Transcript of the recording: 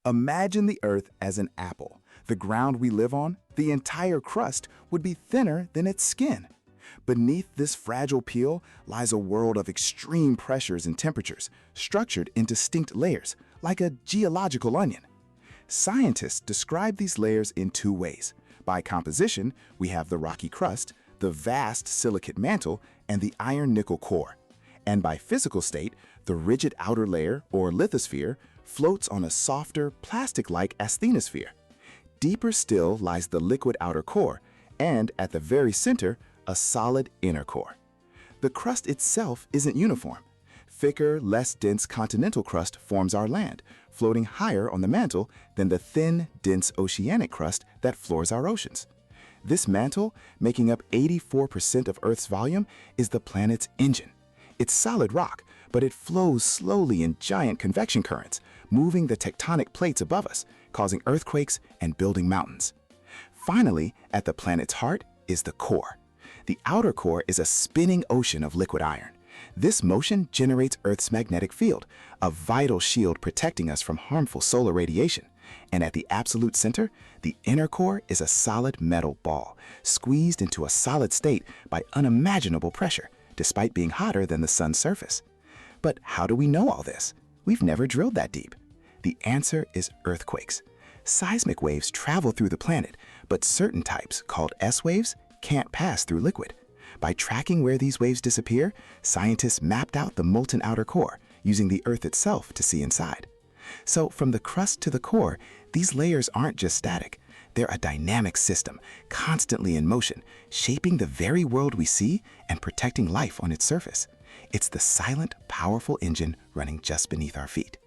Imagine the Earth as an apple. The ground we live on, the entire crust, would be thinner than its skin. Beneath this fragile peel lies a world of extreme pressures and temperatures, structured in distinct layers, like a geological onion. Scientists describe these layers in two ways. By composition, we have the rocky crust, the vast silicate mantle, and the iron-nickel core. And by physical state, the rigid outer layer, or lithosphere, floats on a softer, plastic-like asthenosphere. Deeper still lies the liquid outer core, and at the very center, a solid inner core. The crust itself isn't uniform. Thicker, less dense continental crust forms our land, floating higher on the mantle than the thin, dense oceanic crust that floors our oceans. This mantle, making up 84% of Earth's volume, is the planet's engine. It's solid rock, but it flows slowly in giant convection currents, moving the tectonic plates above us, causing earthquakes and building mountains. Finally, at the planet's heart is the core. The outer core is a spinning ocean of liquid iron. This motion generates Earth's magnetic field, a vital shield protecting us from harmful solar radiation. And at the absolute center, the inner core is a solid metal ball, squeezed into a solid state by unimaginable pressure, despite being hotter than the sun's surface. But how do we know all this? We've never drilled that deep. The answer is earthquakes. Seismic waves travel through the planet, but certain types, called S-waves, can't pass through liquid. By tracking where these waves disappear, scientists mapped out the molten outer core, using the Earth itself to see inside. So from the crust to the core, these layers aren't just static. They're a dynamic system, constantly in motion, shaping the very world we see and protecting life on its surface. It's the silent, powerful engine running just beneath our feet.